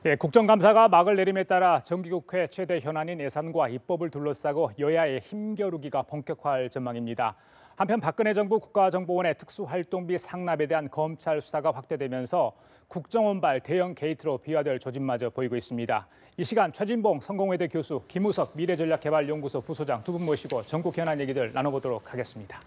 예, 국정감사가 막을 내림에 따라 정기국회 최대 현안인 예산과 입법을 둘러싸고 여야의 힘겨루기가 본격화할 전망입니다. 한편 박근혜 정부 국가정보원의 특수활동비 상납에 대한 검찰 수사가 확대되면서 국정원발 대형 게이트로 비화될 조짐마저 보이고 있습니다. 이 시간 최진봉 성공회대 교수, 김우석 미래전략개발연구소 부소장 두 분 모시고 전국 현안 얘기들 나눠보도록 하겠습니다.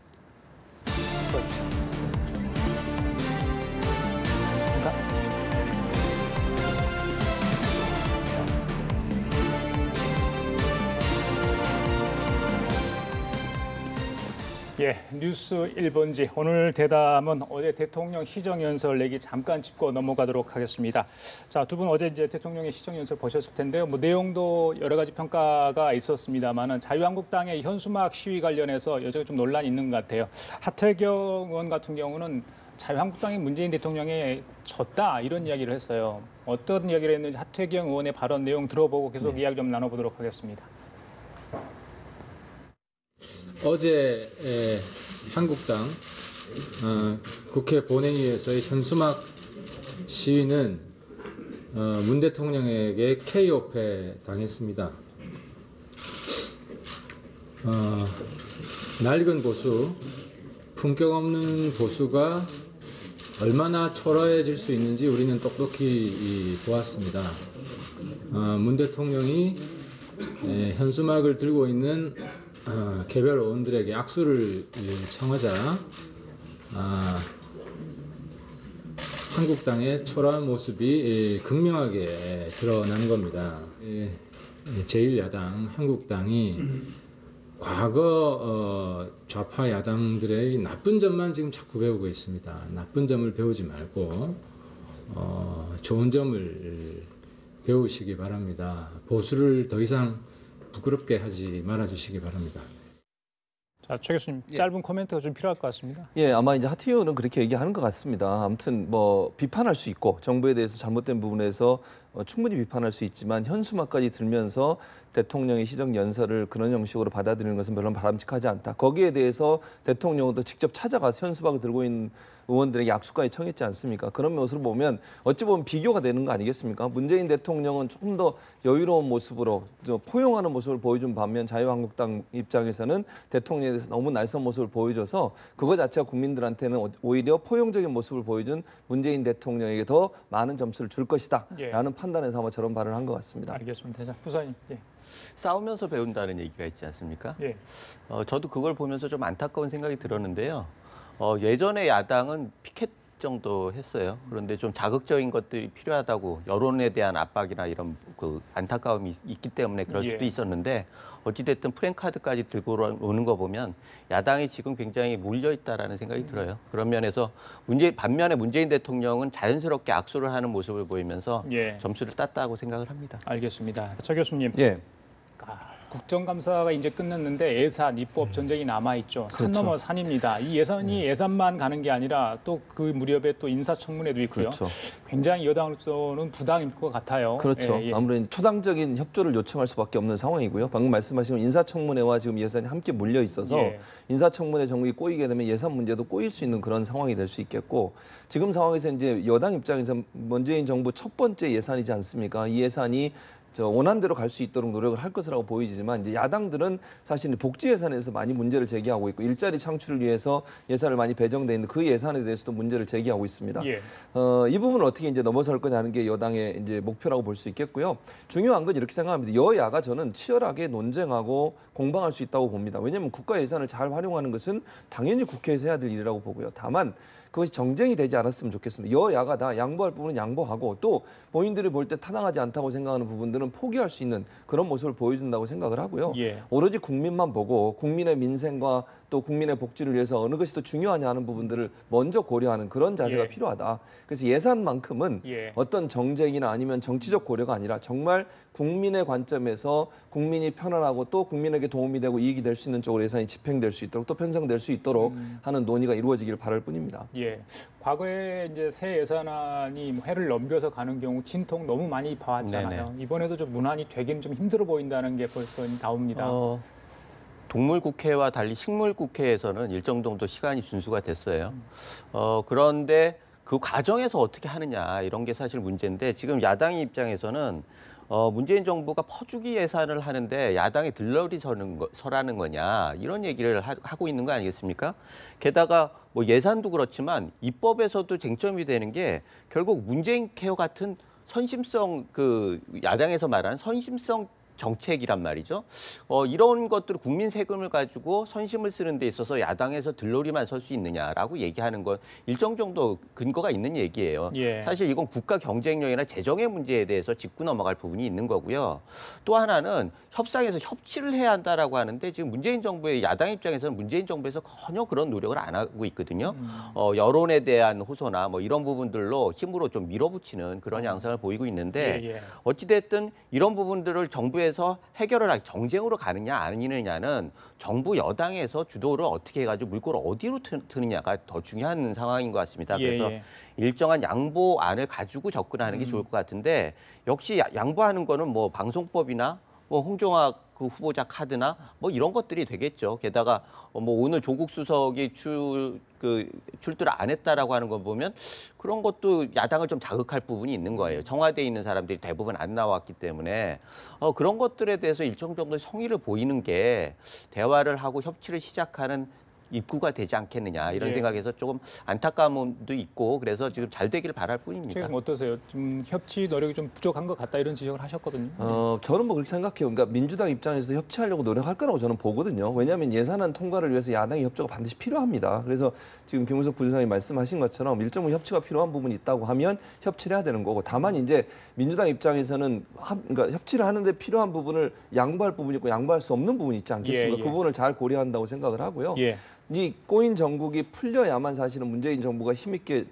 예, 뉴스 1번지 오늘 대담은 어제 대통령 시정연설 얘기 잠깐 짚고 넘어가도록 하겠습니다. 자, 두 분 어제 이제 대통령의 시정연설 보셨을 텐데요. 내용도 여러 가지 평가가 있었습니다만은 자유한국당의 현수막 시위 관련해서 여전히 좀 논란이 있는 것 같아요. 하태경 의원 같은 경우는 자유한국당이 문재인 대통령에 졌다 이런 이야기를 했어요. 어떤 이야기를 했는지 하태경 의원의 발언 내용 들어보고 계속 이야기 좀 나눠보도록 하겠습니다. 어제 한국당 국회 본회의에서의 현수막 시위는 문 대통령에게 KO패 당했습니다. 낡은 보수, 품격 없는 보수가 얼마나 초라해질 수 있는지 우리는 똑똑히 보았습니다. 문 대통령이 현수막을 들고 있는 개별 의원들에게 악수를 청하자 한국당의 초라한 모습이 극명하게 드러난 겁니다. 제1야당 한국당이 과거 좌파 야당들의 나쁜 점만 지금 자꾸 배우고 있습니다. 나쁜 점을 배우지 말고 좋은 점을 배우시기 바랍니다. 보수를 더 이상 부끄럽게 하지 말아주시기 바랍니다. 자, 최 교수님, 짧은 코멘트가 좀 필요할 것 같습니다. 예, 아마 이제 하태경 의원은 그렇게 얘기하는 것 같습니다. 아무튼 뭐 비판할 수 있고 정부에 대해서 잘못된 부분에서 충분히 비판할 수 있지만 현수막까지 들면서 대통령의 시정 연설을 그런 형식으로 받아들이는 것은 별로 바람직하지 않다. 거기에 대해서 대통령도 직접 찾아가서 현수막을 들고 있는 의원들에게 악수까지 청했지 않습니까? 그런 모습을 보면 어찌 보면 비교가 되는 거 아니겠습니까? 문재인 대통령은 조금 더 여유로운 모습으로 포용하는 모습을 보여준 반면 자유한국당 입장에서는 대통령에 대해서 너무 날선 모습을 보여줘서 그거 자체가 국민들한테는 오히려 포용적인 모습을 보여준 문재인 대통령에게 더 많은 점수를 줄 것이다 라는 판단에서 아마 저런 발언을 한 것 같습니다. 알겠습니다. 자, 부사님. 예. 싸우면서 배운다는 얘기가 있지 않습니까? 예. 저도 그걸 보면서 좀 안타까운 생각이 들었는데요. 예전에 야당은 피켓 정도 했어요. 그런데 좀 자극적인 것들이 필요하다고 여론에 대한 압박이나 이런 그 안타까움이 있기 때문에 그럴 수도 있었는데 어찌됐든 프랜카드까지 들고 오는 거 보면 야당이 지금 굉장히 몰려 있다라는 생각이 들어요. 그런 면에서 반면에 문재인 대통령은 자연스럽게 악수를 하는 모습을 보이면서 점수를 땄다고 생각을 합니다. 알겠습니다. 최 교수님. 예. 국정감사가 이제 끝났는데 예산, 입법 전쟁이 남아있죠. 산 넘어 산입니다. 이 예산이 예산만 가는 게 아니라 또 그 무렵에 또 인사청문회도 있고요. 그렇죠. 굉장히 여당으로서는 부담일 것 같아요. 그렇죠. 아무래도 초당적인 협조를 요청할 수밖에 없는 상황이고요. 방금 말씀하신 인사청문회와 지금 예산이 함께 몰려 있어서 인사청문회 정국이 꼬이게 되면 예산 문제도 꼬일 수 있는 그런 상황이 될 수 있겠고 지금 상황에서 이제 여당 입장에서 문재인 정부 첫 번째 예산이지 않습니까? 이 예산이 원안대로 갈 수 있도록 노력을 할 것이라고 보이지만 이제 야당들은 사실 복지 예산에서 많이 문제를 제기하고 있고 일자리 창출을 위해서 예산을 많이 배정돼 있는 그 예산에 대해서도 문제를 제기하고 있습니다. 이 부분을 어떻게 이제 넘어설 거냐는 게 여당의 이제 목표라고 볼 수 있겠고요. 중요한 건 이렇게 생각합니다. 여야가 저는 치열하게 논쟁하고 공방할 수 있다고 봅니다. 왜냐하면 국가 예산을 잘 활용하는 것은 당연히 국회에서 해야 될 일이라고 보고요. 다만 그것이 정쟁이 되지 않았으면 좋겠습니다. 여야가 다 양보할 부분은 양보하고 또 본인들이 볼 때 타당하지 않다고 생각하는 부분들은 포기할 수 있는 그런 모습을 보여준다고 생각을 하고요. 오로지 국민만 보고 국민의 민생과 또 국민의 복지를 위해서 어느 것이 더 중요하냐 하는 부분들을 먼저 고려하는 그런 자세가 필요하다. 그래서 예산만큼은 어떤 정쟁이나 아니면 정치적 고려가 아니라 정말 국민의 관점에서 국민이 편안하고 또 국민에게 도움이 되고 이익이 될 수 있는 쪽으로 예산이 집행될 수 있도록 또 편성될 수 있도록 하는 논의가 이루어지기를 바랄 뿐입니다. 과거에 이제 새 예산안이 해를 넘겨서 가는 경우 진통 너무 많이 봐왔잖아요. 이번에도 좀 문안이 되기는 좀 힘들어 보인다는 게 벌써 나옵니다. 동물국회와 달리 식물국회에서는 일정 정도 시간이 준수가 됐어요. 그런데 그 과정에서 어떻게 하느냐 이런 게 사실 문제인데 지금 야당의 입장에서는 문재인 정부가 퍼주기 예산을 하는데 야당이 들러리 서라는 거냐 이런 얘기를 하고 있는 거 아니겠습니까? 게다가 뭐 예산도 그렇지만 입법에서도 쟁점이 되는 게 결국 문재인 케어 같은 선심성 그 야당에서 말하는 선심성 정책이란 말이죠. 이런 것들을 국민 세금을 가지고 선심을 쓰는 데 있어서 야당에서 들러리만 설 수 있느냐라고 얘기하는 건 일정 정도 근거가 있는 얘기예요. 예. 사실 이건 국가 경쟁력이나 재정의 문제에 대해서 짚고 넘어갈 부분이 있는 거고요. 또 하나는 협상에서 협치를 해야 한다라고 하는데 지금 문재인 정부의 야당 입장에서는 문재인 정부에서 전혀 그런 노력을 안 하고 있거든요. 여론에 대한 호소나 뭐 이런 부분들로 힘으로 좀 밀어붙이는 그런 양상을 보이고 있는데 예, 예. 어찌됐든 이런 부분들을 정부에서 해결을 하기 정쟁으로 가느냐 아니느냐는 정부 여당에서 주도를 어떻게 해가지고 물꼬를 어디로 트느냐가 더 중요한 상황인 것 같습니다. 예, 그래서 예. 일정한 양보안을 가지고 접근하는 게 좋을 것 같은데 역시 양보하는 거는 뭐 방송법이나 뭐 홍종학 그 후보자 카드나 뭐 이런 것들이 되겠죠. 게다가 뭐 오늘 조국 수석이 출두를 안 했다라고 하는 거 보면 그런 것도 야당을 좀 자극할 부분이 있는 거예요. 청와대에 있는 사람들이 대부분 안 나왔기 때문에 그런 것들에 대해서 일정 정도의 성의를 보이는 게 대화를 하고 협치를 시작하는 입구가 되지 않겠느냐 이런 예. 생각에서 조금 안타까움도 있고 그래서 지금 잘 되기를 바랄 뿐입니다. 지금 어떠세요? 좀 협치 노력이 좀 부족한 것 같다 이런 지적을 하셨거든요. 저는 뭐 그렇게 생각해요. 그러니까 민주당 입장에서 협치하려고 노력할 거라고 저는 보거든요. 왜냐하면 예산안 통과를 위해서 야당의 협조가 반드시 필요합니다. 그래서 지금 김은석 부지사님 말씀하신 것처럼 일정 부분 협치가 필요한 부분이 있다고 하면 협치를 해야 되는 거고 다만 이제 민주당 입장에서는 그러니까 협치를 하는데 필요한 부분을 양보할 부분이 있고 양보할 수 없는 부분이 있지 않겠습니까? 예, 예. 그 부분을 잘 고려한다고 생각을 하고요. 예. 이 꼬인 정국이 풀려야만 사실은 문재인 정부가 힘있게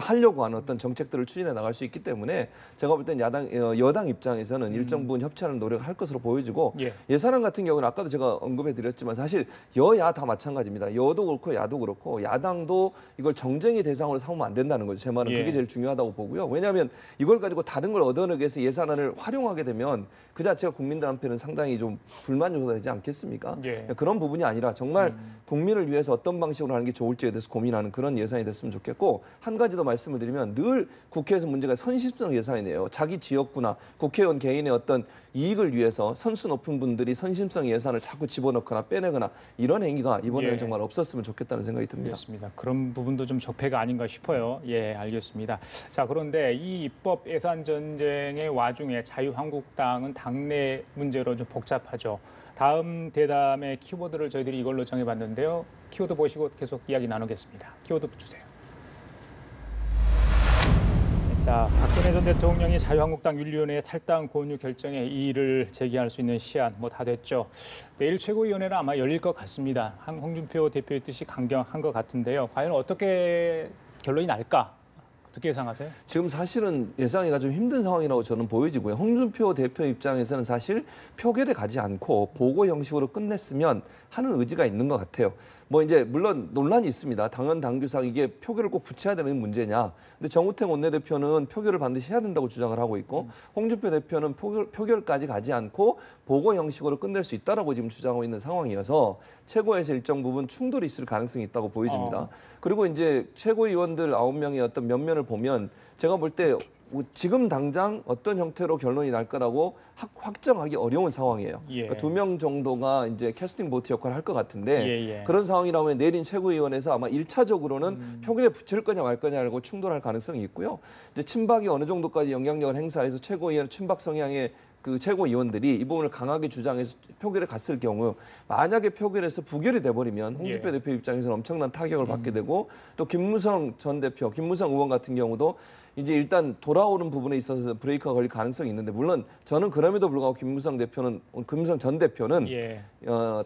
하려고 하는 어떤 정책들을 추진해 나갈 수 있기 때문에 제가 볼 땐 여당 입장에서는 일정 부분 협치하는 노력을 할 것으로 보여지고 예. 예산안 같은 경우는 아까도 제가 언급해 드렸지만 사실 여야 다 마찬가지입니다. 여도 그렇고 야도 그렇고 야당도 이걸 정쟁의 대상으로 삼으면 안 된다는 거죠. 제 말은 예. 그게 제일 중요하다고 보고요. 왜냐하면 이걸 가지고 다른 걸 얻어내기 위해서 예산안을 활용하게 되면 그 자체가 국민들한테는 상당히 좀 불만 요소가 되지 않겠습니까? 예. 그런 부분이 아니라 정말 국민을 위해서 어떤 방식으로 하는 게 좋을지에 대해서 고민하는 그런 예산이 됐으면 좋겠고 한 가지 더 말씀을 드리면 늘 국회에서 문제가 선심성 예산이에요. 자기 지역구나 국회의원 개인의 어떤 이익을 위해서 선수 높은 분들이 선심성 예산을 자꾸 집어넣거나 빼내거나 이런 행위가 이번에는 예. 정말 없었으면 좋겠다는 생각이 듭니다. 알겠습니다. 그런 부분도 좀 적폐가 아닌가 싶어요. 예, 알겠습니다. 자, 그런데 이 입법 예산 전쟁의 와중에 자유한국당은 당내 문제로 좀 복잡하죠. 다음 대담의 키워드를 저희들이 이걸로 정해봤는데요. 키워드 보시고 계속 이야기 나누겠습니다. 키워드 주세요. 자, 박근혜 전 대통령이 자유한국당 윤리위원회 탈당 권유 결정에 이의를 제기할 수 있는 시한 뭐 다 됐죠. 내일 최고위원회는 아마 열릴 것 같습니다. 홍준표 대표의 뜻이 강경한 것 같은데요. 과연 어떻게 결론이 날까? 어떻게 예상하세요? 지금 사실은 예상하기가 좀 힘든 상황이라고 저는 보여지고요. 홍준표 대표 입장에서는 사실 표결에 가지 않고 보고 형식으로 끝냈으면 하는 의지가 있는 것 같아요. 뭐 이제 물론 논란이 있습니다. 당헌 당규상 이게 표결을 꼭 붙여야 되는 문제냐. 근데 정우택 원내대표는 표결을 반드시 해야 된다고 주장을 하고 있고 홍준표 대표는 표결까지 가지 않고 보고 형식으로 끝낼 수 있다라고 지금 주장하고 있는 상황이어서 최고에서 일정 부분 충돌이 있을 가능성이 있다고 보여집니다. 그리고 이제 최고위원들 9명의 어떤 면면을 보면 제가 볼 때 지금 당장 어떤 형태로 결론이 날 거라고 확정하기 어려운 상황이에요. 예. 그러니까 2명 정도가 이제 캐스팅 보트 역할을 할 것 같은데 예. 그런 상황이라면 내린 최고위원회에서 아마 1차적으로는 표결에 붙일 거냐 말 거냐라고 충돌할 가능성이 있고요. 이제 친박이 어느 정도까지 영향력을 행사해서 최고위원 친박 성향의 그 최고위원들이 이 부분을 강하게 주장해서 표결에 갔을 경우 만약에 표결에서 부결이 돼버리면 홍준표 예. 대표 입장에서는 엄청난 타격을 받게 되고 또 김무성 전 대표, 김무성 의원 같은 경우도 이제 일단 돌아오는 부분에 있어서 브레이크가 걸릴 가능성이 있는데 물론 저는 그럼에도 불구하고 김무성 전 대표는 예.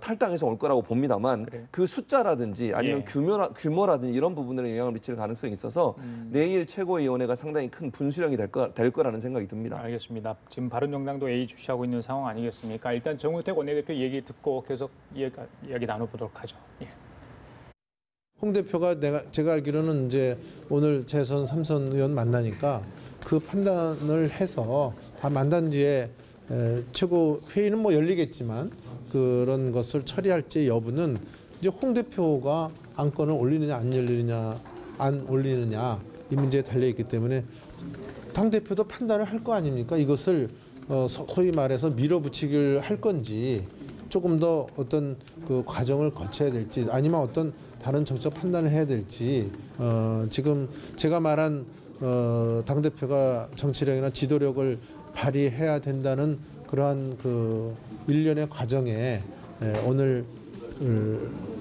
탈당해서 올 거라고 봅니다만 그래요? 그 숫자라든지 아니면 예. 규모라든지 이런 부분에 영향을 미칠 가능성이 있어서 내일 최고위원회가 상당히 큰 분수령이 될 거라는 생각이 듭니다. 알겠습니다. 지금 바른정당도 예의주시하고 있는 상황 아니겠습니까? 일단 정우택 원내대표 얘기 듣고 계속 이야기 나눠보도록 하죠. 예. 홍 대표가 제가 알기로는 이제 오늘 재선 3선 의원 만나니까 그 판단을 해서 다 만난 뒤에 최고 회의는 뭐 열리겠지만 그런 것을 처리할지 여부는 이제 홍 대표가 안건을 올리느냐 안 안 올리느냐 이 문제에 달려 있기 때문에 당 대표도 판단을 할 거 아닙니까? 이것을 소위 말해서 밀어붙이기를 할 건지 조금 더 어떤 그 과정을 거쳐야 될지 아니면 어떤 다른 정책 판단을 해야 될지 지금 제가 말한 당 대표가 정치력이나 지도력을 발휘해야 된다는 그러한 그 일련의 과정에 오늘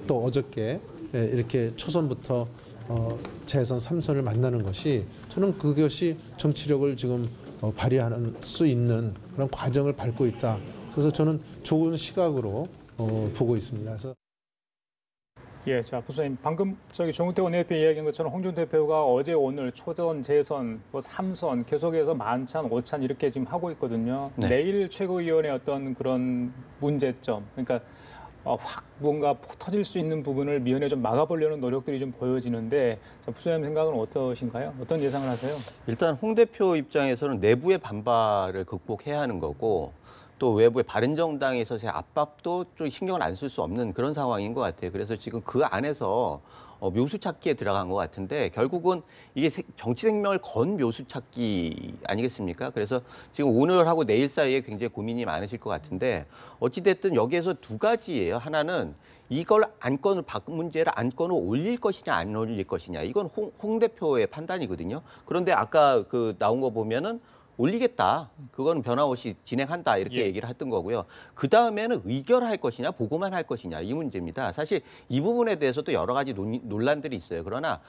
또 어저께 이렇게 초선부터 재선 3선을 만나는 것이 저는 그것이 정치력을 지금 발휘하는 수 있는 그런 과정을 밟고 있다. 그래서 저는 좋은 시각으로 보고 있습니다. 그래서 예, 자 부소님 방금 정우택 원내대표 이야기한 것처럼 홍준 대표가 어제 오늘 초선, 재선, 뭐 3선 계속해서 만찬, 오찬 이렇게 지금 하고 있거든요. 네. 내일 최고위원회 어떤 그런 문제점, 그러니까 확 뭔가 터질 수 있는 부분을 미연에 좀 막아보려는 노력들이 좀 보여지는데 자, 부소님 생각은 어떠신가요? 어떤 예상을 하세요? 일단 홍 대표 입장에서는 내부의 반발을 극복해야 하는 거고 또 외부의 바른정당에서의 압박도 좀 신경을 안 쓸 수 없는 그런 상황인 것 같아요. 그래서 지금 그 안에서 묘수 찾기에 들어간 것 같은데 결국은 이게 정치 생명을 건 묘수 찾기 아니겠습니까? 그래서 지금 오늘하고 내일 사이에 굉장히 고민이 많으실 것 같은데 어찌됐든 여기에서 두 가지예요. 하나는 이걸 안건을 문제를 안건을 올릴 것이냐 안 올릴 것이냐 이건 홍 대표의 판단이거든요. 그런데 아까 그 나온 거 보면은 올리겠다. 그건 변함없이 진행한다. 이렇게 예. 얘기를 했던 거고요. 그다음에는 의결할 것이냐 보고만 할 것이냐 이 문제입니다. 사실 이 부분에 대해서도 여러 가지 논란들이 있어요. 그러나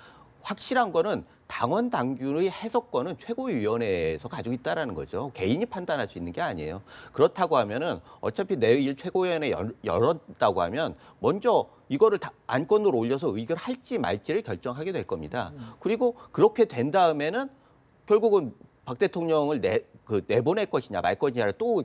확실한 거는 당원 당규의 해석권은 최고위원회에서 가지고 있다라는 거죠. 개인이 판단할 수 있는 게 아니에요. 그렇다고 하면은 어차피 내일 최고위원회 열었다고 하면 먼저 이거를 안건으로 올려서 의결할지 말지를 결정하게 될 겁니다. 그리고 그렇게 된 다음에는 결국은 박 대통령을 내보낼 것이냐 말 것이냐를 또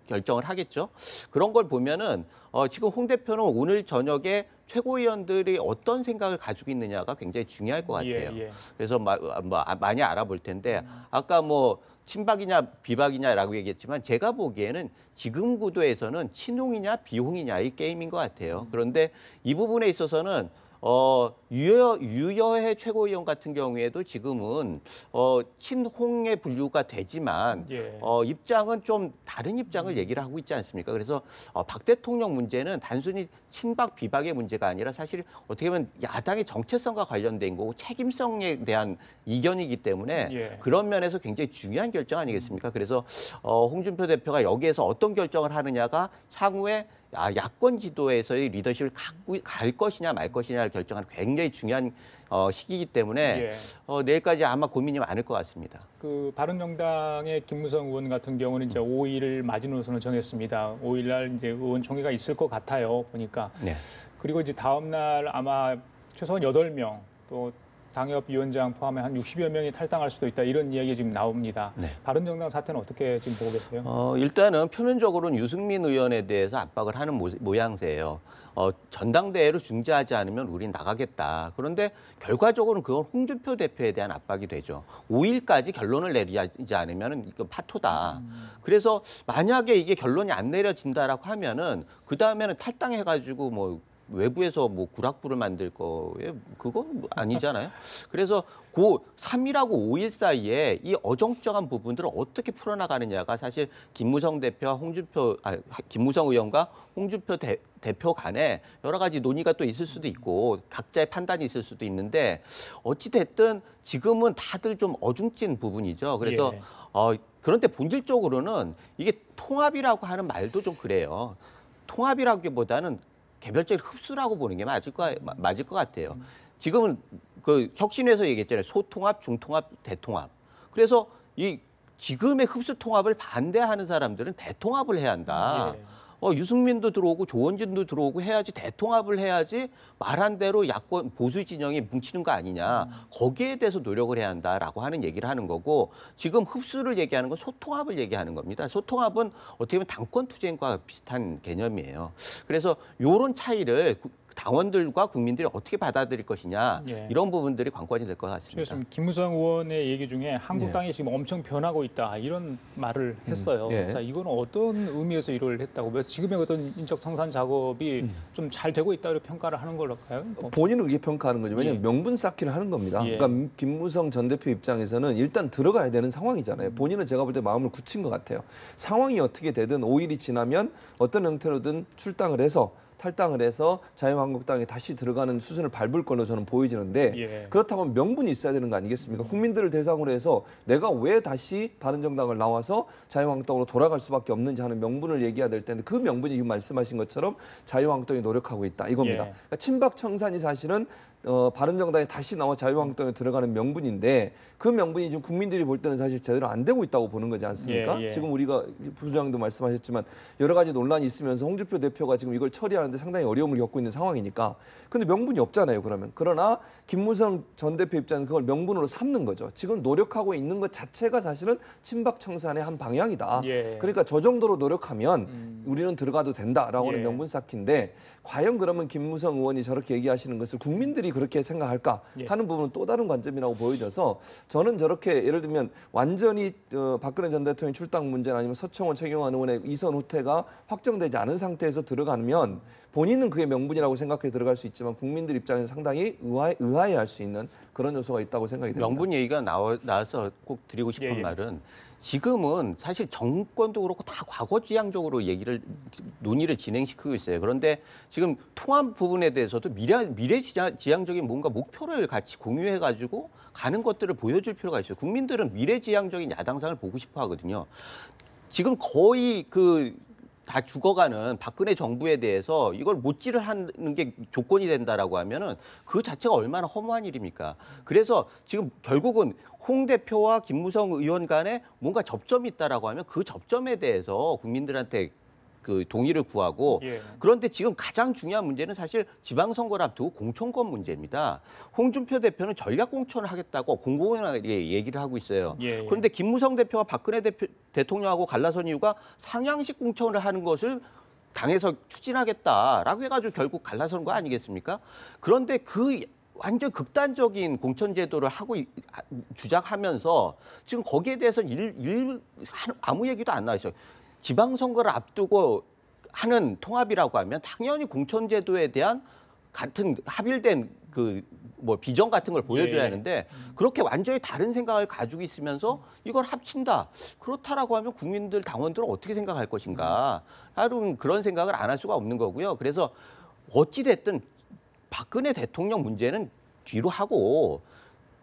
결정을 하겠죠. 그런 걸 보면은 지금 홍 대표는 오늘 저녁에 최고위원들이 어떤 생각을 가지고 있느냐가 굉장히 중요할 것 같아요. 예. 그래서 많이 알아볼 텐데 아까 뭐 친박이냐 비박이냐라고 얘기했지만 제가 보기에는 지금 구도에서는 친홍이냐 비홍이냐 이 게임인 것 같아요. 그런데 이 부분에 있어서는 유여해 최고위원 같은 경우에도 지금은 친홍의 분류가 되지만 예. 입장은 좀 다른 입장을 얘기를 하고 있지 않습니까? 그래서 박 대통령 문제는 단순히 친박 비박의 문제가 아니라 사실 어떻게 보면 야당의 정체성과 관련된 거고 책임성에 대한 이견이기 때문에 예. 그런 면에서 굉장히 중요한 결정 아니겠습니까? 그래서 홍준표 대표가 여기에서 어떤 결정을 하느냐가 향후에 야권 지도에서의 리더십을 갖고 갈 것이냐 말 것이냐를 결정하는 굉장히 중요한 시기이기 때문에 예. 내일까지 아마 고민이 많을 것 같습니다. 그 바른정당의 김무성 의원 같은 경우는 이제 5일 마지노선을 정했습니다. 5일 날 이제 의원총회가 있을 것 같아요. 보니까. 네. 그리고 이제 다음 날 아마 최소한 8명 또 당협위원장 포함해 한 60여 명이 탈당할 수도 있다 이런 이야기 지금 나옵니다. 네. 바른정당 사태는 어떻게 지금 보고 계세요? 일단은 표면적으로는 유승민 의원에 대해서 압박을 하는 모양새예요. 전당대회를 중지하지 않으면 우린 나가겠다. 그런데 결과적으로는 그건 홍준표 대표에 대한 압박이 되죠. 5일까지 결론을 내리지 않으면 이거 파토다. 그래서 만약에 이게 결론이 안 내려진다라고 하면은 그 다음에는 탈당해가지고 뭐 외부에서 뭐 구락부를 만들 거에 그건 아니잖아요. 그래서 그 3일하고 5일 사이에 이 어정쩡한 부분들을 어떻게 풀어나가느냐가 사실 김무성 의원과 홍준표 대표 간에 여러 가지 논의가 또 있을 수도 있고 각자의 판단이 있을 수도 있는데 어찌 됐든 지금은 다들 좀 어중찐 부분이죠. 그래서 예. 그런데 본질적으로는 이게 통합이라고 하는 말도 좀 그래요. 통합이라기보다는 개별적인 흡수라고 보는 게 맞을 것 같아요. 지금은 그 혁신에서 얘기했잖아요. 소통합, 중통합, 대통합. 그래서 이 지금의 흡수 통합을 반대하는 사람들은 대통합을 해야 한다. 예. 유승민도 들어오고 조원진도 들어오고 해야지 대통합을 해야지 말한 대로 야권 보수 진영이 뭉치는 거 아니냐. 거기에 대해서 노력을 해야 한다라고 하는 얘기를 하는 거고 지금 흡수를 얘기하는 건 소통합을 얘기하는 겁니다. 소통합은 어떻게 보면 당권 투쟁과 비슷한 개념이에요. 그래서 이런 차이를 당원들과 국민들이 어떻게 받아들일 것이냐 예. 이런 부분들이 관건이 될 것 같습니다. 지금 김무성 의원의 얘기 중에 한국당이 지금 엄청 변하고 있다 이런 말을 했어요. 예. 자, 이거는 어떤 의미에서 이걸 했다고? 지금의 어떤 인적 청산 작업이 좀 잘 되고 있다 이렇게 평가를 하는 걸까요? 본인은 그렇게 평가하는 거죠. 왜냐하면 예. 명분 쌓기를 하는 겁니다. 예. 그러니까 김무성 전 대표 입장에서는 일단 들어가야 되는 상황이잖아요. 본인은 제가 볼 때 마음을 굳힌 것 같아요. 상황이 어떻게 되든 5일이 지나면 어떤 형태로든 출당을 해서 탈당을 해서 자유한국당에 다시 들어가는 수순을 밟을 걸로 저는 보여지는데 예. 그렇다면 명분이 있어야 되는 거 아니겠습니까? 국민들을 대상으로 해서 내가 왜 다시 바른정당을 나와서 자유한국당으로 돌아갈 수밖에 없는지 하는 명분을 얘기해야 될 텐데 그 명분이 지금 말씀하신 것처럼 자유한국당이 노력하고 있다 이겁니다. 예. 그러니까 친박 청산이 사실은 바른정당에 다시 나와 자유한국당에 들어가는 명분인데 그 명분이 지금 국민들이 볼 때는 사실 제대로 안 되고 있다고 보는 거지 않습니까? 예, 예. 지금 우리가 부장도 말씀하셨지만 여러 가지 논란이 있으면서 홍준표 대표가 지금 이걸 처리하는데 상당히 어려움을 겪고 있는 상황이니까 근데 명분이 없잖아요. 그러나 김무성 전 대표 입장은 그걸 명분으로 삼는 거죠. 지금 노력하고 있는 것 자체가 사실은 친박 청산의 한 방향이다. 예. 그러니까 저 정도로 노력하면 우리는 들어가도 된다라고 하는 예. 명분 쌓기인데 과연 그러면 김무성 의원이 저렇게 얘기하시는 것을 국민들이 그렇게 생각할까 예. 하는 부분은 또 다른 관점이라고 보여져서 저는 저렇게 예를 들면 완전히 박근혜 전 대통령 출당 문제나 아니면 서청원 최경환 의원의 이선 후퇴가 확정되지 않은 상태에서 들어가면 본인은 그게 명분이라고 생각해 들어갈 수 있지만 국민들 입장에서 상당히 의아해할 수 있는 그런 요소가 있다고 생각이 됩니다. 명분 얘기가 나와서 꼭 드리고 싶은 예, 예. 말은 지금은 사실 정권도 그렇고 다 과거지향적으로 논의를 진행시키고 있어요. 그런데 지금 통합 부분에 대해서도 미래지향적인 뭔가 목표를 같이 공유해가지고 가는 것들을 보여줄 필요가 있어요. 국민들은 미래지향적인 야당상을 보고 싶어 하거든요. 지금 거의 다 죽어가는 박근혜 정부에 대해서 이걸 못질을 하는 게 조건이 된다라고 하면은 그 자체가 얼마나 허무한 일입니까? 그래서 지금 결국은 홍 대표와 김무성 의원 간에 뭔가 접점이 있다라고 하면 그 접점에 대해서 국민들한테 동의를 구하고 예. 그런데 지금 가장 중요한 문제는 사실 지방선거를 앞두고 공천권 문제입니다. 홍준표 대표는 전략 공천을 하겠다고 공공연하게 얘기를 하고 있어요. 예. 그런데 김무성 대표와 박근혜 대통령하고 갈라선 이유가 상향식 공천을 하는 것을 당에서 추진하겠다라고 해가지고 결국 갈라선 거 아니겠습니까? 그런데 완전 극단적인 공천 제도를 주장하면서 지금 거기에 대해서는 아무 얘기도 안 나와 있어요. 지방선거를 앞두고 하는 통합이라고 하면 당연히 공천제도에 대한 같은 합일된 비전 같은 걸 보여줘야 예. 하는데 그렇게 완전히 다른 생각을 가지고 있으면서 이걸 합친다. 그렇다라고 하면 국민들, 당원들은 어떻게 생각할 것인가. 하여튼 그런 생각을 안 할 수가 없는 거고요. 그래서 어찌됐든 박근혜 대통령 문제는 뒤로 하고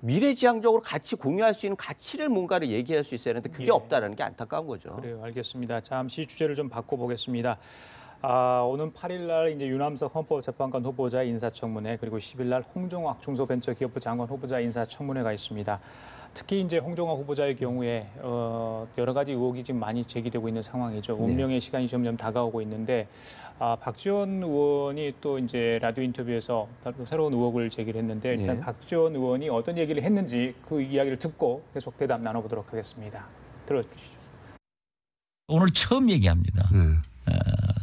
미래지향적으로 같이 공유할 수 있는 가치를 뭔가를 얘기할 수 있어야 하는데 그게 예. 없다는 게 안타까운 거죠. 그래요, 알겠습니다. 잠시 주제를 좀 바꿔보겠습니다. 오는 8일 날 이제 유남석 헌법재판관 후보자 인사청문회 그리고 10일 날 홍종학 중소벤처기업부 장관 후보자 인사청문회가 있습니다. 특히 이제 홍종학 후보자의 경우에 여러 가지 의혹이 지금 많이 제기되고 있는 상황이죠. 운명의 시간이 점점 다가오고 있는데 박지원 의원이 또 이제 라디오 인터뷰에서 새로운 의혹을 제기를 했는데 일단 예. 박지원 의원이 어떤 얘기를 했는지 그 이야기를 듣고 계속 대답 나눠보도록 하겠습니다. 들어주시죠. 오늘 처음 얘기합니다.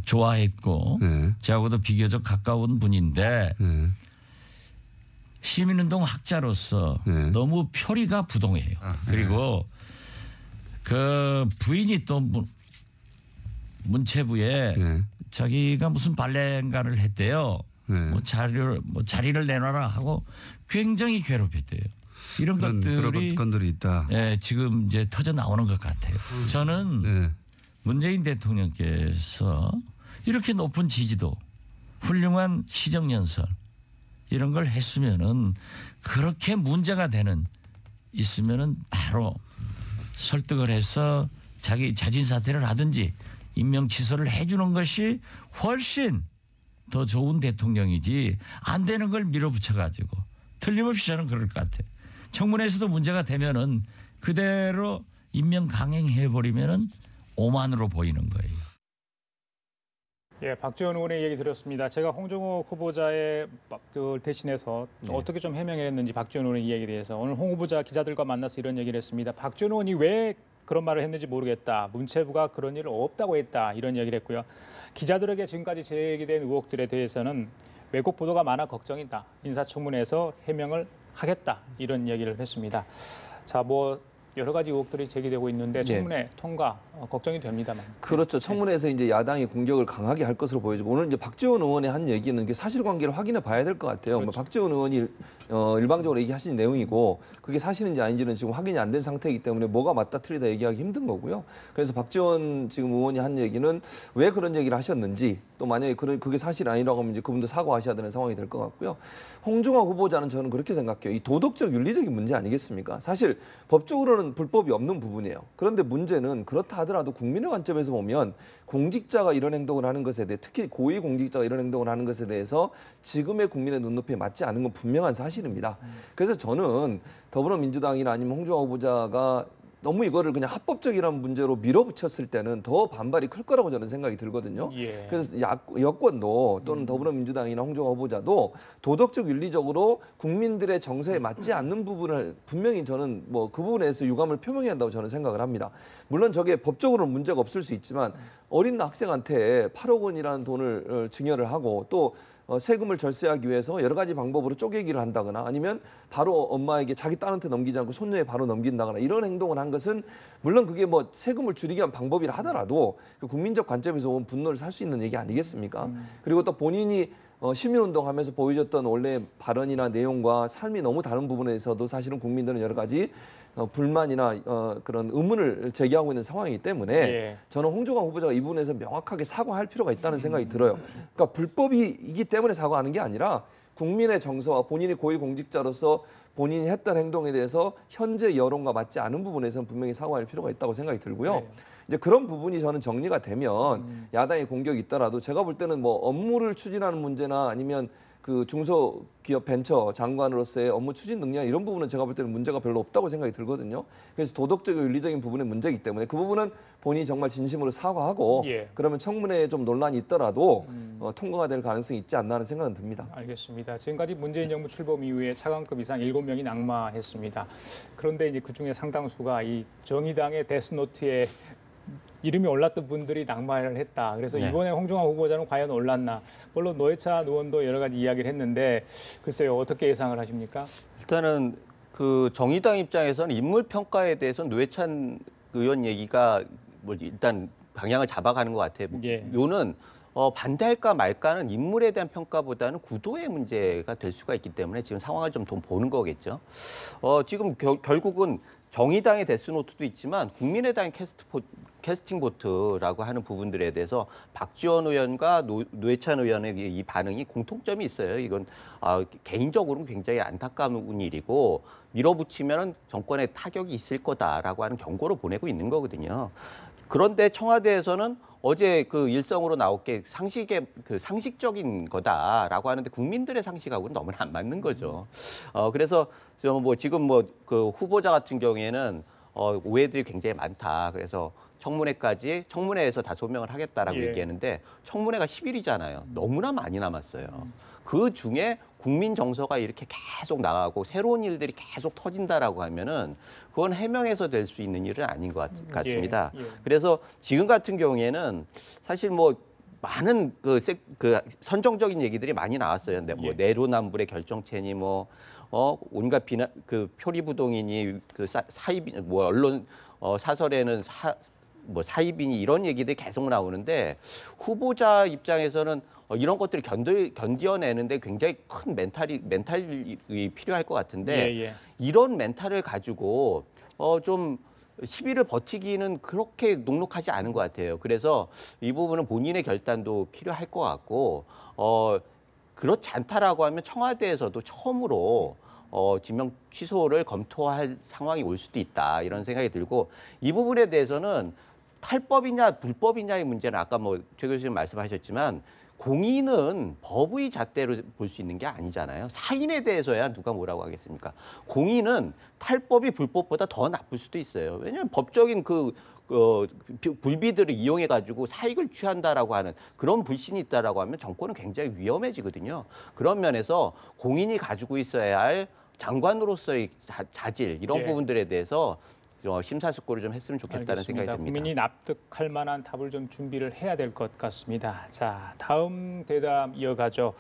좋아했고 저하고도 비교적 가까운 분인데 시민운동 학자로서 너무 표리가 부동해요. 그리고 그 부인이 또 문체부에 자기가 무슨 발레인가를 했대요. 자리를 내놔라 하고 굉장히 괴롭혔대요. 이런 것들이 건들이 있다. 예, 지금 이제 터져 나오는 것 같아요. 저는 문재인 대통령께서 이렇게 높은 지지도, 훌륭한 시정연설 이런 걸 했으면은 그렇게 문제가 있으면은 바로 설득을 해서 자기 자진 사퇴를 하든지 임명 취소를 해주는 것이 훨씬 더 좋은 대통령이지 안 되는 걸 밀어붙여가지고 틀림없이 저는 그럴 것 같아요. 청문회에서도 문제가 되면은 그대로 임명 강행해버리면은 오만으로 보이는 거예요. 예, 박지원 의원의 얘기 들었습니다. 제가 홍종욱 후보자의 대신해서 어떻게 좀 해명했는지 박지원 의원의 이야기에 대해서 오늘 홍 후보자 기자들과 만나서 이런 얘기를 했습니다. 박지원 의원이 왜 그런 말을 했는지 모르겠다. 문체부가 그런 일을 없다고 했다. 이런 얘기를 했고요. 기자들에게 지금까지 제기된 의혹들에 대해서는 왜곡 보도가 많아 걱정이다. 인사청문회에서 해명을 하겠다. 이런 얘기를 했습니다. 자, 뭐 여러 가지 의혹들이 제기되고 있는데 청문회 통과 걱정이 됩니다만. 그렇죠. 청문회에서 이제 야당이 공격을 강하게 할 것으로 보여지고 오늘 이제 박지원 의원의 한 얘기는 게 사실관계를 확인해 봐야 될 것 같아요. 뭐 박지원 의원이 일방적으로 얘기하신 내용이고 그게 사실인지 아닌지는 지금 확인이 안 된 상태이기 때문에 뭐가 맞다 틀리다 얘기하기 힘든 거고요. 그래서 박지원 지금 의원이 한 얘기는 왜 그런 얘기를 하셨는지 또 만약에 그게 사실 아니라고 하면 이제 그분도 사과하셔야 되는 상황이 될 것 같고요. 홍준화 후보자는 저는 그렇게 생각해요. 이 도덕적 윤리적인 문제 아니겠습니까? 사실 법적으로는 불법이 없는 부분이에요. 그런데 문제는 그렇다 하더라도 국민의 관점에서 보면 공직자가 이런 행동을 하는 것에 대해 특히 고위 공직자가 이런 행동을 하는 것에 대해서 지금의 국민의 눈높이에 맞지 않은 건 분명한 사실입니다. 그래서 저는 더불어민주당이나 아니면 홍준화 후보자가 너무 이거를 그냥 합법적이라는 문제로 밀어붙였을 때는 더 반발이 클 거라고 저는 생각이 들거든요. 그래서 여권도 또는 더불어민주당이나 홍준화 후보자도 도덕적 윤리적으로 국민들의 정서에 맞지 않는 부분을 분명히 저는 뭐 그 부분에 대해서 유감을 표명해야 한다고 저는 생각을 합니다. 물론 저게 법적으로는 문제가 없을 수 있지만 어린 학생한테 8억 원이라는 돈을 증여를 하고 또 세금을 절세하기 위해서 여러 가지 방법으로 쪼개기를 한다거나 아니면 바로 엄마에게 자기 딸한테 넘기지 않고 손녀에 바로 넘긴다거나 이런 행동을 한 것은 물론 그게 뭐 세금을 줄이기 위한 방법이라 하더라도 그 국민적 관점에서 온 분노를 살 수 있는 얘기 아니겠습니까? 그리고 또 본인이 시민운동하면서 보여줬던 원래 발언이나 내용과 삶이 너무 다른 부분에서도 사실은 국민들은 여러 가지 불만이나 그런 의문을 제기하고 있는 상황이기 때문에 저는 홍준화 후보자가 이 부분에서 명확하게 사과할 필요가 있다는 생각이 들어요. 그러니까 불법이기 때문에 사과하는 게 아니라 국민의 정서와 본인이 고위공직자로서 본인이 했던 행동에 대해서 현재 여론과 맞지 않은 부분에서는 분명히 사과할 필요가 있다고 생각이 들고요. 이제 그런 부분이 저는 정리가 되면 야당의 공격이 있더라도 제가 볼 때는 뭐 업무를 추진하는 문제나 아니면 그 중소기업 벤처 장관으로서의 업무 추진 능력 이런 부분은 제가 볼 때는 문제가 별로 없다고 생각이 들거든요. 그래서 도덕적이고 윤리적인 부분의 문제이기 때문에 그 부분은 본인이 정말 진심으로 사과하고 그러면 청문회에 좀 논란이 있더라도 통과가 될 가능성이 있지 않나 하는 생각은 듭니다. 알겠습니다. 지금까지 문재인 정부 출범 이후에 차관급 이상 7명이 낙마했습니다. 그런데 이제 그중에 상당수가 이 정의당의 데스노트에 이름이 올랐던 분들이 낙마를 했다. 그래서 이번에 홍준화 후보자는 과연 올랐나? 물론 노회찬 의원도 여러 가지 이야기를 했는데 글쎄요. 어떻게 예상을 하십니까? 일단은 그 정의당 입장에서는 인물 평가에 대해서는 노회찬 의원 얘기가 뭐 일단 방향을 잡아가는 것 같아요. 요는 반대할까 말까는 인물에 대한 평가보다는 구도의 문제가 될 수가 있기 때문에 지금 상황을 좀 보는 거겠죠. 지금 결국은 정의당의 데스노트도 있지만 국민의당의 캐스팅 보트라고 하는 부분들에 대해서 박지원 의원과 노회찬 의원의 이 반응이 공통점이 있어요. 이건 개인적으로는 굉장히 안타까운 일이고 밀어붙이면 정권에 타격이 있을 거다라고 하는 경고를 보내고 있는 거거든요. 그런데 청와대에서는 어제 그 일성으로 나올 게 상식적인 거다라고 하는데 국민들의 상식하고는 너무나 안 맞는 거죠. 그래서 지금 그 후보자 같은 경우에는 오해들이 굉장히 많다. 그래서 청문회에서 다 소명을 하겠다라고 얘기했는데 청문회가 10일이잖아요. 너무나 많이 남았어요. 그 중에 국민 정서가 이렇게 계속 나가고 새로운 일들이 계속 터진다라고 하면은 그건 해명해서 될 수 있는 일은 아닌 것 같습니다. 그래서 지금 같은 경우에는 사실 뭐 많은 그 선정적인 얘기들이 많이 나왔어요. 근데 뭐 내로남불의 결정체니 온갖 비난 표리부동이니 사입 언론 사설에는 사입이니 이런 얘기들이 계속 나오는데 후보자 입장에서는 이런 것들을 견뎌내는데 굉장히 큰 멘탈이 필요할 것 같은데 이런 멘탈을 가지고 좀 10일을 버티기는 그렇게 녹록하지 않은 것 같아요. 그래서 이 부분은 본인의 결단도 필요할 것 같고 그렇지 않다라고 하면 청와대에서도 처음으로 지명 취소를 검토할 상황이 올 수도 있다 이런 생각이 들고 이 부분에 대해서는 탈법이냐 불법이냐의 문제는 아까 최 교수님 말씀하셨지만 공인은 법의 잣대로 볼 수 있는 게 아니잖아요. 사인에 대해서야 누가 뭐라고 하겠습니까? 공인은 탈법이 불법보다 더 나쁠 수도 있어요. 왜냐하면 법적인 불비들을 이용해가지고 사익을 취한다라고 하는 그런 불신이 있다라고 하면 정권은 굉장히 위험해지거든요. 그런 면에서 공인이 가지고 있어야 할 장관으로서의 자질 이런 부분들에 대해서 심사숙고를 좀 했으면 좋겠다는 생각이 듭니다. 국민이 납득할 만한 답을 좀 준비를 해야 될 것 같습니다. 자, 다음 대담 이어가죠.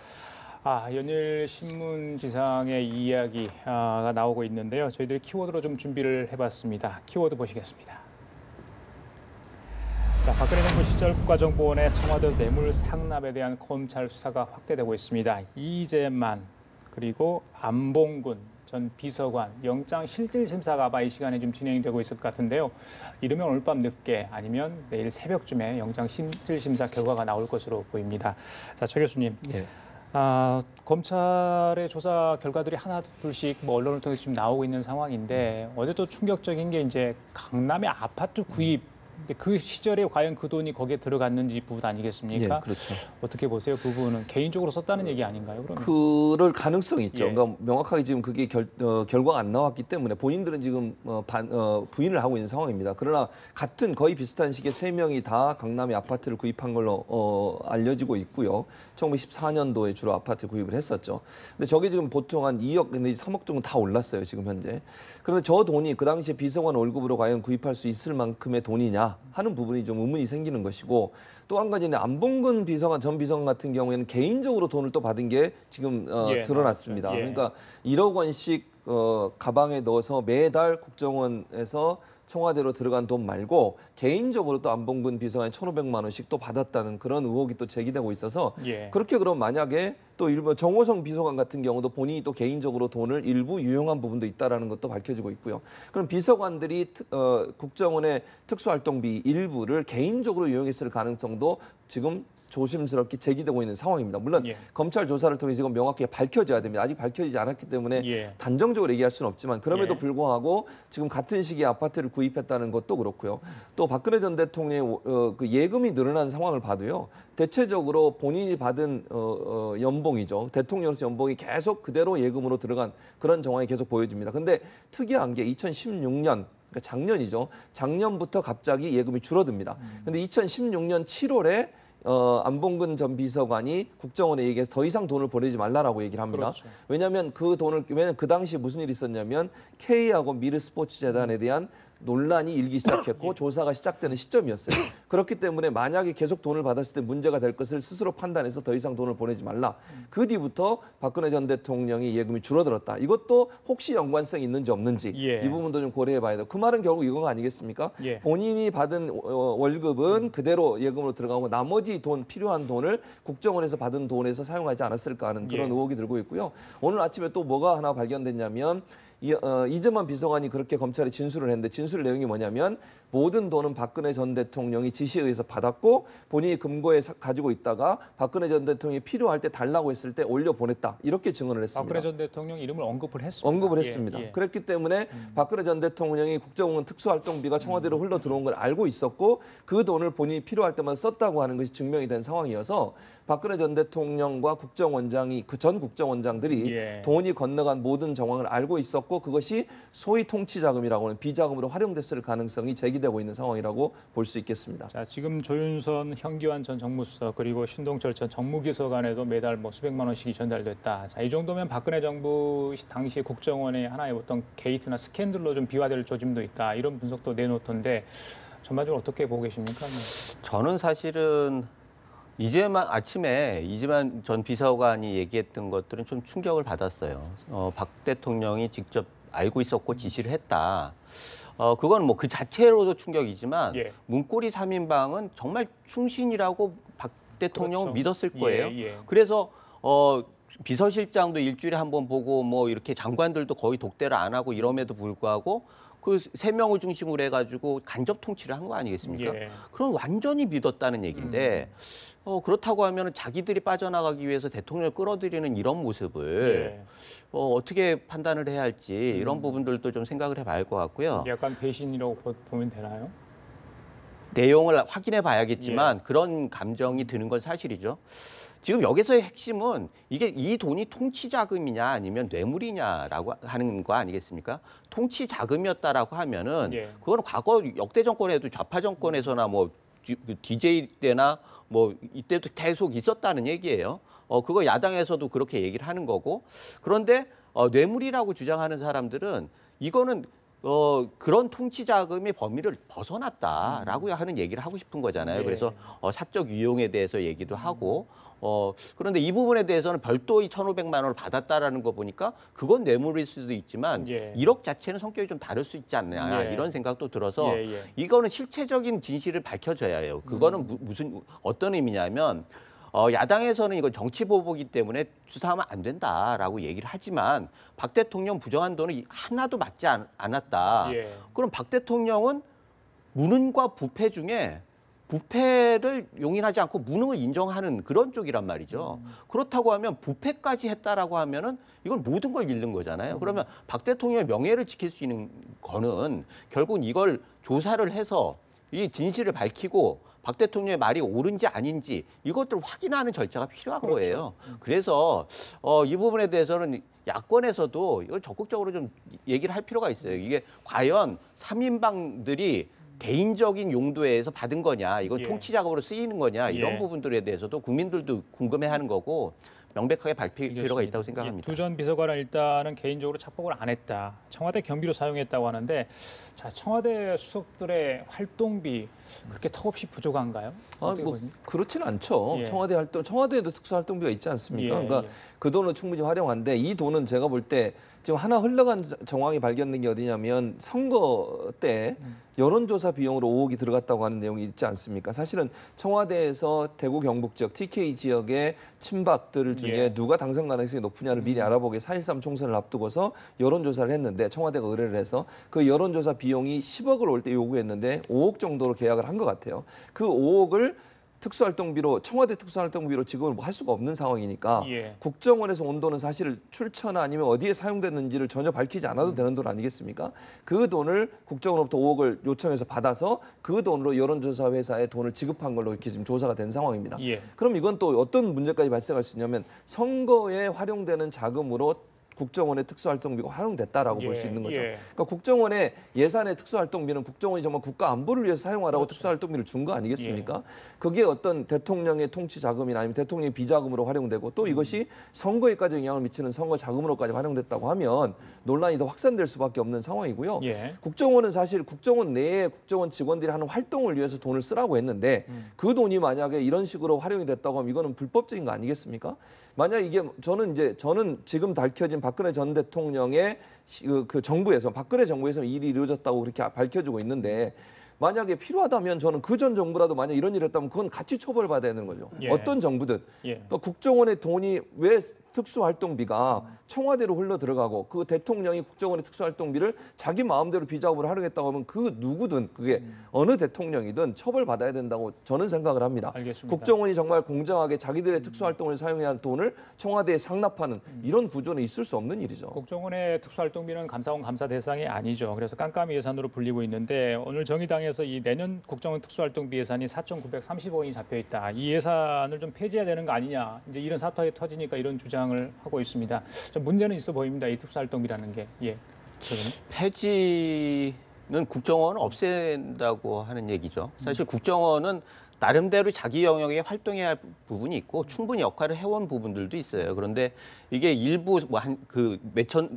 연일 신문지상의 이야기가 나오고 있는데요. 저희들이 키워드로 좀 준비를 해봤습니다. 키워드 보시겠습니다. 자, 박근혜 정부 시절 국가정보원의 청와대 뇌물 상납에 대한 검찰 수사가 확대되고 있습니다. 이재만 그리고 안봉근 전 비서관 영장 실질심사가 아마 이 시간에 좀 진행되고 있을 것 같은데요. 이르면 오늘 밤 늦게 아니면 내일 새벽쯤에 영장 실질심사 결과가 나올 것으로 보입니다. 자, 최 교수님. 예. 검찰의 조사 결과들이 하나 둘씩 언론을 통해서 지금 나오고 있는 상황인데 어제 또 충격적인 게 이제 강남의 아파트 구입 그 시절에 과연 그 돈이 거기에 들어갔는지 부분 아니겠습니까? 예, 그렇죠. 어떻게 보세요? 그 부분은 개인적으로 썼다는 얘기 아닌가요? 그러면? 그럴 가능성이 있죠. 예. 그러니까 명확하게 지금 그게 결과가 안 나왔기 때문에 본인들은 지금 부인을 하고 있는 상황입니다. 그러나 같은 거의 비슷한 시기에 3명이 다 강남의 아파트를 구입한 걸로 알려지고 있고요. 1914년도에 주로 아파트 구입을 했었죠. 근데 저게 지금 보통 한 2억 내지 3억 정도 다 올랐어요, 지금 현재. 그런데 저 돈이 그 당시에 비서관 월급으로 과연 구입할 수 있을 만큼의 돈이냐 하는 부분이 좀 의문이 생기는 것이고, 또 한 가지는 안봉근 비서관 전 비서관 같은 경우에는 개인적으로 돈을 또 받은 게 지금 드러났습니다. 예. 그러니까 1억 원씩 가방에 넣어서 매달 국정원에서 청와대로 들어간 돈 말고 개인적으로 또 안봉근 비서관이 1,500만 원씩 또 받았다는 그런 의혹이 또 제기되고 있어서 예. 그렇게 그럼 만약에 또 일부 정호성 비서관 같은 경우도 본인이 또 개인적으로 돈을 일부 유용한 부분도 있다라는 것도 밝혀지고 있고요. 그럼 비서관들이 국정원의 특수활동비 일부를 개인적으로 유용했을 가능성도 지금 조심스럽게 제기되고 있는 상황입니다. 물론 예. 검찰 조사를 통해서 이건 명확히 밝혀져야 됩니다. 아직 밝혀지지 않았기 때문에 예. 단정적으로 얘기할 수는 없지만 그럼에도 예. 불구하고 지금 같은 시기에 아파트를 구입했다는 것도 그렇고요. 또 박근혜 전 대통령의 그 예금이 늘어난 상황을 봐도요. 대체적으로 본인이 받은 연봉이죠. 대통령으로서 연봉이 계속 그대로 예금으로 들어간 그런 정황이 계속 보여집니다. 근데 특이한 게 2016년 그러니까 작년이죠. 작년부터 갑자기 예금이 줄어듭니다. 근데 2016년 7월에 안봉근 전 비서관이 국정원에 얘기해서 더 이상 돈을 보내지 말라라고 얘기를 합니다. 그렇죠. 왜냐하면 왜냐면 그 당시에 무슨 일이 있었냐면 K하고 미르스포츠재단에 대한 논란이 일기 시작했고 조사가 시작되는 시점이었어요. 그렇기 때문에 만약에 계속 돈을 받았을 때 문제가 될 것을 스스로 판단해서 더 이상 돈을 보내지 말라. 그 뒤부터 박근혜 전 대통령이 예금이 줄어들었다. 이것도 혹시 연관성이 있는지 없는지 예. 이 부분도 좀 고려해봐야 돼요. 그 말은 결국 이거 아니겠습니까? 예. 본인이 받은 월급은 그대로 예금으로 들어가고 나머지 돈 필요한 돈을 국정원에서 받은 돈에서 사용하지 않았을까 하는 그런 예. 의혹이 들고 있고요. 오늘 아침에 또 뭐가 하나 발견됐냐면 이재만 비서관이 그렇게 검찰에 진술을 했는데 진술 내용이 뭐냐면 모든 돈은 박근혜 전 대통령이 지시에 의해서 받았고 본인이 금고에 가지고 있다가 박근혜 전 대통령이 필요할 때 달라고 했을 때 올려 보냈다. 이렇게 증언을 했습니다. 박근혜 전 대통령 이름을 언급을 했습니다. 언급을 예, 했습니다. 예. 그랬기 때문에 박근혜 전 대통령이 국정원 특수활동비가 청와대로 흘러 들어온 걸 알고 있었고 그 돈을 본인이 필요할 때만 썼다고 하는 것이 증명이 된 상황이어서 박근혜 전 대통령과 국정원장이 그 전 국정원장들이 예. 돈이 건너간 모든 정황을 알고 있었고 그것이 소위 통치자금이라고 하는 비자금으로 활용됐을 가능성이 제기되고 있는 상황이라고 볼 수 있겠습니다. 자, 지금 조윤선, 현기환 전 정무수석 그리고 신동철 전 정무비서관에도 매달 수백만 원씩이 전달됐다. 자, 이 정도면 박근혜 정부 당시 국정원의 하나의 어떤 게이트나 스캔들로 좀 비화될 조짐도 있다. 이런 분석도 내놓던데 전반적으로 어떻게 보고 계십니까? 저는 사실은 아침에 이재만 전 비서관이 얘기했던 것들은 좀 충격을 받았어요. 박 대통령이 직접 알고 있었고 지시를 했다. 그건 뭐 그 자체로도 충격이지만 예. 문고리 3인방은 정말 충신이라고 박 대통령은 그렇죠. 믿었을 거예요. 예, 예. 그래서 비서실장도 일주일에 한 번 보고 뭐 이렇게 장관들도 거의 독대를 안 하고 이럼에도 불구하고 그 3명을 중심으로 해가지고 간접 통치를 한 거 아니겠습니까? 예. 그럼 완전히 믿었다는 얘기인데 그렇다고 하면 자기들이 빠져나가기 위해서 대통령을 끌어들이는 이런 모습을 예. 어떻게 판단을 해야 할지 이런 부분들도 좀 생각을 해봐야 할 것 같고요. 약간 배신이라고 보면 되나요? 내용을 확인해 봐야겠지만 그런 감정이 드는 건 사실이죠. 지금 여기서의 핵심은 이게 이 돈이 통치 자금이냐 아니면 뇌물이냐라고 하는 거 아니겠습니까? 통치 자금이었다라고 하면은 예. 그거는 과거 역대 정권에도 좌파 정권에서나 뭐 DJ 때나 뭐 이때도 계속 있었다는 얘기예요. 그거 야당에서도 그렇게 얘기를 하는 거고. 그런데 뇌물이라고 주장하는 사람들은 이거는 그런 통치 자금의 범위를 벗어났다라고 하는 얘기를 하고 싶은 거잖아요. 예. 그래서 사적 유용에 대해서 얘기도 하고 그런데 이 부분에 대해서는 별도의 1,500만 원을 받았다라는 거 보니까 그건 뇌물일 수도 있지만 예. 1억 자체는 성격이 좀 다를 수 있지 않냐 예. 이런 생각도 들어서 예. 이거는 실체적인 진실을 밝혀줘야 해요. 그거는 무슨 어떤 의미냐면 야당에서는 이거 정치 보복이기 때문에 수사하면 안 된다라고 얘기를 하지만 박 대통령 부정한 돈은 하나도 맞지 않았다. 예. 그럼 박 대통령은 무능과 부패 중에 부패를 용인하지 않고 무능을 인정하는 그런 쪽이란 말이죠. 그렇다고 하면 부패까지 했다라고 하면은 이건 모든 걸 잃는 거잖아요. 그러면 박 대통령의 명예를 지킬 수 있는 거는 결국 이걸 조사를 해서 이 진실을 밝히고 박 대통령의 말이 옳은지 아닌지 이것들을 확인하는 절차가 필요한 거예요. 그래서 이 부분에 대해서는 야권에서도 이걸 적극적으로 좀 얘기를 할 필요가 있어요. 이게 과연 3인방들이 개인적인 용도에서 받은 거냐, 이건 예. 통치 작업으로 쓰이는 거냐 이런 예. 부분들에 대해서도 국민들도 궁금해하는 거고 명백하게 밝힐 필요가 있다고 생각합니다. 두 전 비서관은 일단은 개인적으로 착복을 안 했다. 청와대 경비로 사용했다고 하는데 자, 청와대 수석들의 활동비 그렇게 턱없이 부족한가요? 어떻게 보십니까? 그렇진 않죠. 예. 청와대에도 특수활동비가 있지 않습니까? 예, 그러니까 예. 그 돈은 충분히 활용한데 이 돈은 제가 볼 때 지금 하나 흘러간 정황이 발견된 게 어디냐면 선거 때 여론조사 비용으로 5억이 들어갔다고 하는 내용이 있지 않습니까? 사실은 청와대에서 대구 경북 지역, TK 지역의 친박들 중에 예. 누가 당선 가능성이 높으냐를 미리 알아보게 4.13 총선을 앞두고서 여론조사를 했는데 청와대가 의뢰를 해서 그 여론조사 비용이 10억을 올 때 요구했는데 5억 정도로 계약을 한 것 같아요. 그 5억을 특수활동비로 청와대 특수활동비로 지급을 할 수가 없는 상황이니까 예. 국정원에서 온 돈은 사실 출처나 아니면 어디에 사용됐는지를 전혀 밝히지 않아도 되는 돈 아니겠습니까? 그 돈을 국정원으로부터 5억을 요청해서 받아서 그 돈으로 여론조사 회사에 돈을 지급한 걸로 이렇게 지금 조사가 된 상황입니다. 예. 그럼 이건 또 어떤 문제까지 발생할 수 있냐면 선거에 활용되는 자금으로 국정원의 특수활동비가 활용됐다라고 볼 수 있는 거죠. 예. 그러니까 국정원의 예산의 특수활동비는 국정원이 정말 국가 안보를 위해서 사용하라고 그렇죠. 특수활동비를 준 거 아니겠습니까? 그게 어떤 대통령의 통치 자금이나 아니면 대통령의 비자금으로 활용되고 또 이것이 선거에까지 영향을 미치는 선거 자금으로까지 활용됐다고 하면 논란이 더 확산될 수밖에 없는 상황이고요. 예. 국정원은 사실 국정원 내에 국정원 직원들이 하는 활동을 위해서 돈을 쓰라고 했는데 그 돈이 만약에 이런 식으로 활용이 됐다고 하면 이거는 불법적인 거 아니겠습니까? 만약 이게 저는 지금 밝혀진 박근혜 전 대통령의 그 정부에서 박근혜 정부에서 일이 이루어졌다고 그렇게 밝혀지고 있는데 만약에 필요하다면 저는 그 전 정부라도 만약 이런 일을 했다면 그건 같이 처벌받아야 되는 거죠. 예. 어떤 정부든. 예. 그러니까 국정원의 돈이 왜 특수활동비가 청와대로 흘러 들어가고 그 대통령이 국정원의 특수활동비를 자기 마음대로 비자금으로 활용했다고 하면 그 누구든 그게 어느 대통령이든 처벌받아야 된다고 저는 생각을 합니다. 알겠습니다. 국정원이 정말 공정하게 자기들의 특수활동을 사용해야 할 돈을 청와대에 상납하는 이런 구조는 있을 수 없는 일이죠. 국정원의 특수활동비는 감사원 감사 대상이 아니죠. 그래서 깜깜이 예산으로 불리고 있는데 오늘 정의당에서 이 내년 국정원 특수활동비 예산이 4,930억 원이 잡혀 있다. 이 예산을 좀 폐지해야 되는 거 아니냐. 이제 이런 사태가 터지니까 이런 주장을 하고 있습니다. 좀 문제는 있어 보입니다. 이 특수활동비라는 게. 예. 폐지는 국정원을 없앤다고 하는 얘기죠. 사실 국정원은 나름대로 자기 영역에 활동해야 할 부분이 있고 충분히 역할을 해온 부분들도 있어요. 그런데 이게 일부 그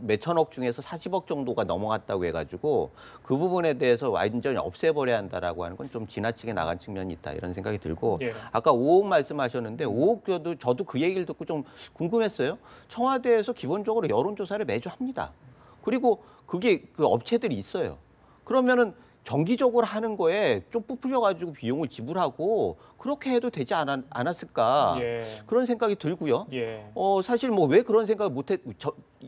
몇천억 중에서 40억 정도가 넘어갔다고 해가지고 그 부분에 대해서 완전히 없애버려야 한다라고 하는 건 좀 지나치게 나간 측면이 있다 이런 생각이 들고 예. 아까 5억 말씀하셨는데 5억 저도 그 얘기를 듣고 좀 궁금했어요. 청와대에서 기본적으로 여론조사를 매주 합니다. 그리고 그게 그 업체들이 있어요. 그러면은 정기적으로 하는 거에 좀 부풀려가지고 비용을 지불하고 그렇게 해도 되지 않았을까 예. 그런 생각이 들고요. 예. 사실 뭐 왜 그런 생각을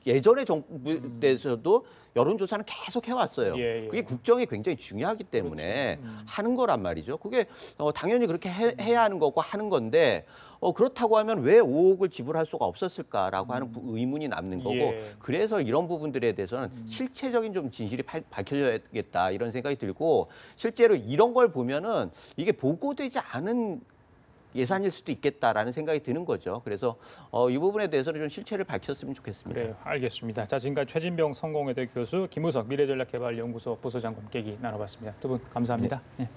예전에 정부 때에서도 여론조사는 계속 해왔어요. 예, 예. 그게 국정에 굉장히 중요하기 때문에 그렇죠. 하는 거란 말이죠. 그게 당연히 그렇게 해야 하는 거고 하는 건데 그렇다고 하면 왜 5억을 지불할 수가 없었을까라고 하는 의문이 남는 거고 예. 그래서 이런 부분들에 대해서는 실체적인 좀 진실이 밝혀져야겠다 이런 생각이 들고 실제로 이런 걸 보면은 이게 보고되지 않은 예산일 수도 있겠다라는 생각이 드는 거죠. 그래서 이 부분에 대해서는 좀 실체를 밝혔으면 좋겠습니다. 그래요. 알겠습니다. 자, 지금까지 최진병 성공회대 교수, 김우석 미래전략개발연구소 부소장과 함께 얘기 나눠봤습니다. 두 분 감사합니다. 예.